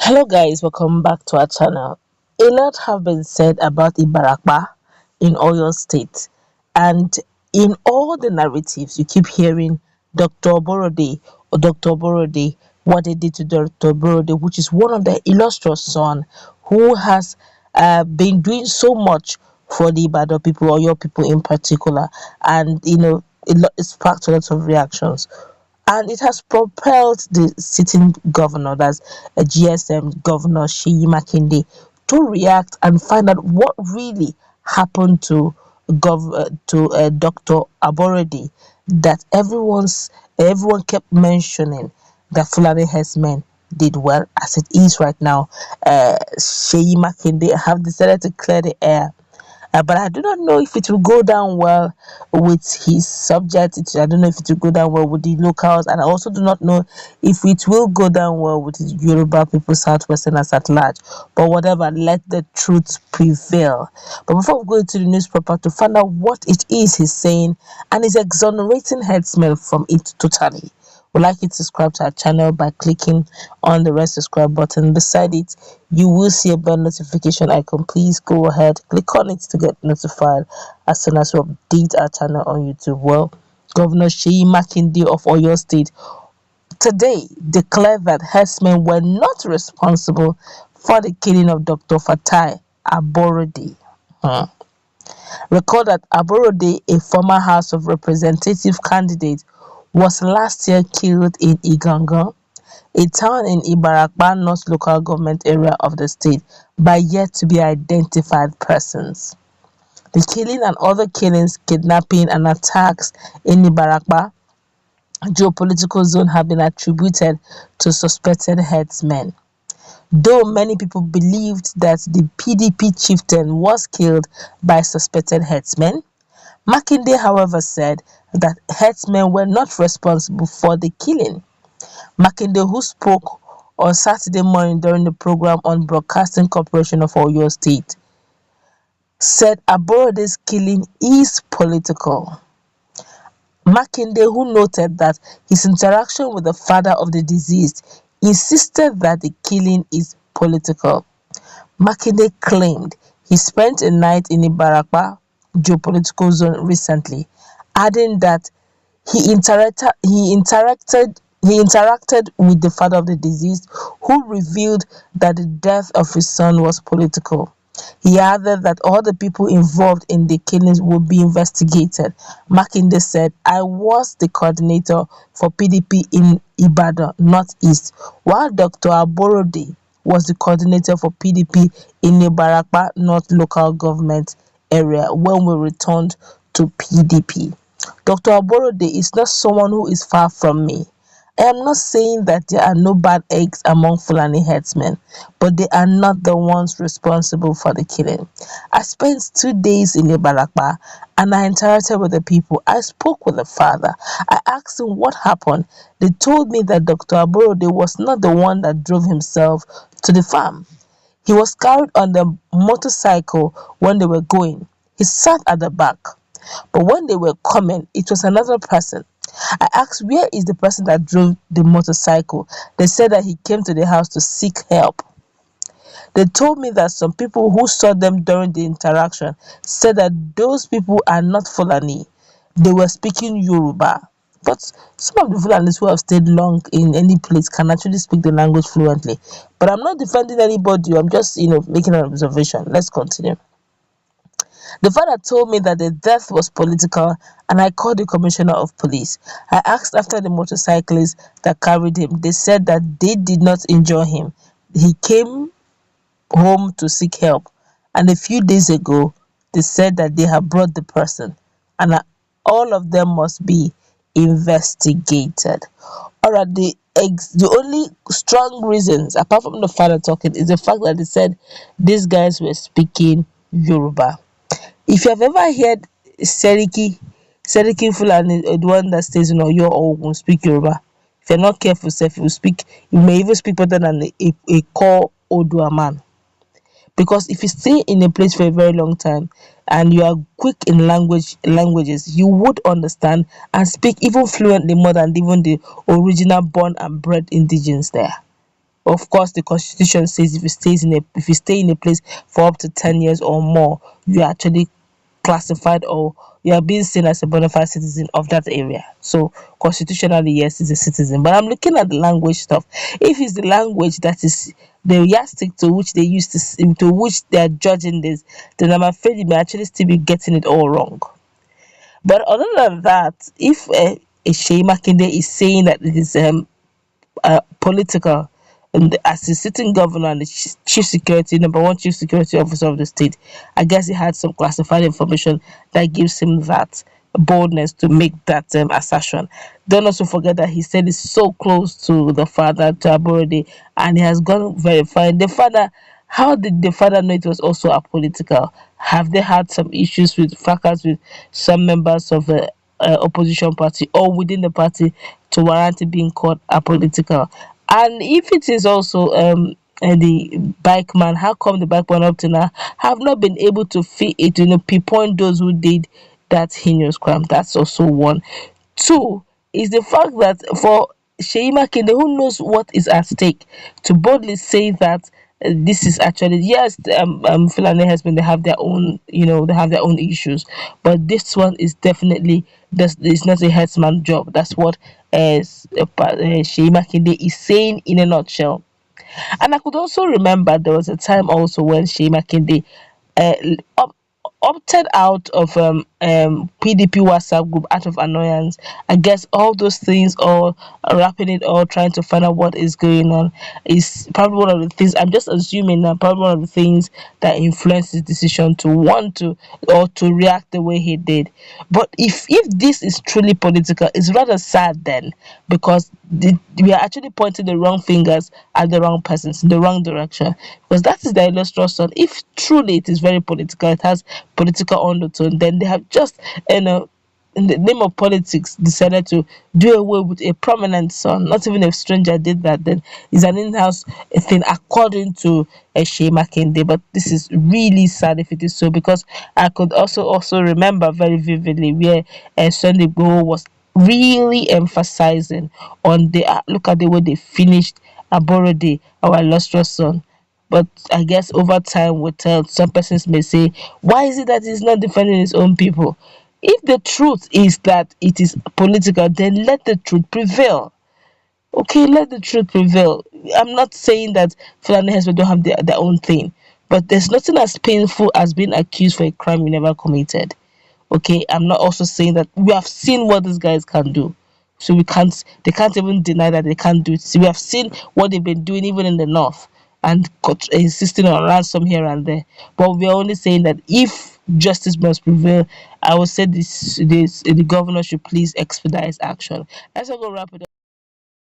Hello guys, welcome back to our channel. A lot have been said about Ibarakba in Oyo State, and in all the narratives you keep hearing Dr. Borode or Dr. Borode, what they did to Dr. Borode, which is one of the illustrious son who has been doing so much for the Ibadan people or your people in particular, and it sparked a lot of reactions, and it has propelled the sitting governor, that's a GSM governor Seyi Makinde, to react and find out what really happened to Dr. Aborodi, that everyone kept mentioning that Fulani Herdsmen did well as it is right now. Seyi Makinde have decided to clear the air, but I do not know if it will go down well with his subjects. I don't know if it will go down well with the locals, and I also do not know if it will go down well with the Yoruba people, Southwesterners at large. But whatever, let the truth prevail. But before we go into the news proper to find out what it is he's saying and is exonerating headsmen from it totally, would like you to subscribe to our channel by clicking on the red subscribe button. Beside it, you will see a bell notification icon. Please go ahead, click on it to get notified as soon as we update our channel on YouTube. Well, Governor Seyi Makinde of Oyo State today declared that herdsmen were not responsible for the killing of Dr. Fatai Aborode. Recall that Aborode, a former House of Representative candidate, was last year killed in Igangan, a town in Ibarakba North local government area of the state, by yet to be identified persons. The killing and other killings, kidnapping and attacks in Ibarakba geopolitical zone have been attributed to suspected headsmen. Though many people believed that the PDP chieftain was killed by suspected headsmen, Makinde, however, said that headsmen were not responsible for the killing. Makinde, who spoke on Saturday morning during the program on Broadcasting Corporation of Oyo State, said Aborode's killing is political. Makinde, who noted that his interaction with the father of the deceased insisted that the killing is political. Makinde claimed he spent a night in Ibarakba geopolitical zone recently, adding that he interacted with the father of the deceased, who revealed that the death of his son was political. He added that all the people involved in the killings will be investigated. Makinde said, I was the coordinator for PDP in Ibadan Northeast, while Dr. Aborode was the coordinator for PDP in Ibarakba North local government area when we returned to PDP. Dr. Aborode is not someone who is far from me. I am not saying that there are no bad eggs among Fulani herdsmen, but they are not the ones responsible for the killing. I spent 2 days in Ibarakba and I interacted with the people. I spoke with the father. I asked him what happened. They told me that Dr. Aborode was not the one that drove himself to the farm. He was carried on the motorcycle when they were going. He sat at the back. But when they were coming, it was another person. I asked, where is the person that drove the motorcycle? They said that he came to the house to seek help. They told me that some people who saw them during the interaction said that those people are not Fulani. They were speaking Yoruba. But some of the Fulanis who have stayed long in any place can actually speak the language fluently. But I'm not defending anybody. I'm just, making an observation. Let's continue. The father told me that the death was political, and I called the commissioner of police. I asked after the motorcyclist that carried him. They said that they did not injure him. He came home to seek help, and a few days ago, they said that they have brought the person, and all of them must be investigated. Alright, the only strong reasons, apart from the father talking, is the fact that they said these guys were speaking Yoruba. If you have ever heard Seriki Fulani, the one that stays in Oyo or will speak Yoruba, if you're not careful, self, you may even speak better than a core Odua man. Because if you stay in a place for a very long time and you are quick in languages, you would understand and speak even fluently more than even the original born and bred indigenes there. Of course, the constitution says if you stay in a place for up to 10 years or more, you are actually classified, or you are being seen as a bona fide citizen of that area. So constitutionally, yes, he's a citizen. But I'm looking at the language stuff. If it's the language that is the yardstick to which they used to which they are judging this, then I'm afraid you may actually still be getting it all wrong. But other than that, if a Seyi Makinde is saying that it is political, and as the sitting governor and the chief security number one chief security officer of the state, I guess he had some classified information that gives him that boldness to make that assertion. Don't also forget that he said he's so close to the father, to Aborode, and he has gone verifying the father. How did the father know it was also apolitical? Have they had some issues with fracas with some members of the opposition party or within the party to warrant it being called apolitical? And if it is also the bike man, how come the bike man up to now have not been able to fit it, pinpoint those who did that heinous crime? That's also one. Two is the fact that for Seyi Makinde, who knows what is at stake, to boldly say that this is actually, yes, Fulani Herdsmen, they have their own, they have their own issues, but this one is definitely, this is not a herdsman job. That's what Seyi Makinde is saying in a nutshell. And I could also remember there was a time also when Seyi Makinde uh, op- opted out of PDP WhatsApp group out of annoyance. I guess all those things, all wrapping it all, trying to find out what is going on, is probably one of the things. I'm just assuming that probably one of the things that influenced his decision to want to, or to react the way he did. But if this is truly political, it's rather sad then, because we are actually pointing the wrong fingers at the wrong persons in the wrong direction, because that is the illustrious son. If truly it is very political, it has political undertone, then they have just, in the name of politics, decided to do away with a prominent son. Not even a stranger did that. Then it's an in-house thing, according to Seyi Makinde. But this is really sad if it is so, because I could also remember very vividly where Sunday Igboho was really emphasizing on the look at the way they finished Aborode, our illustrious son. But I guess over time will tell. Some persons may say, why is it that he's not defending his own people? If the truth is that it is political, then let the truth prevail. Okay, let the truth prevail. I'm not saying that Fulani Herdsmen don't have their own thing, but there's nothing as painful as being accused for a crime you never committed. Okay, I'm not also saying that we have seen what these guys can do. So they can't even deny that they can't do it. See, we have seen what they've been doing even in the north, and insisting on ransom here and there. But we're only saying that if justice must prevail, I would say the governor should please expedite action. Let's all go wrap it up.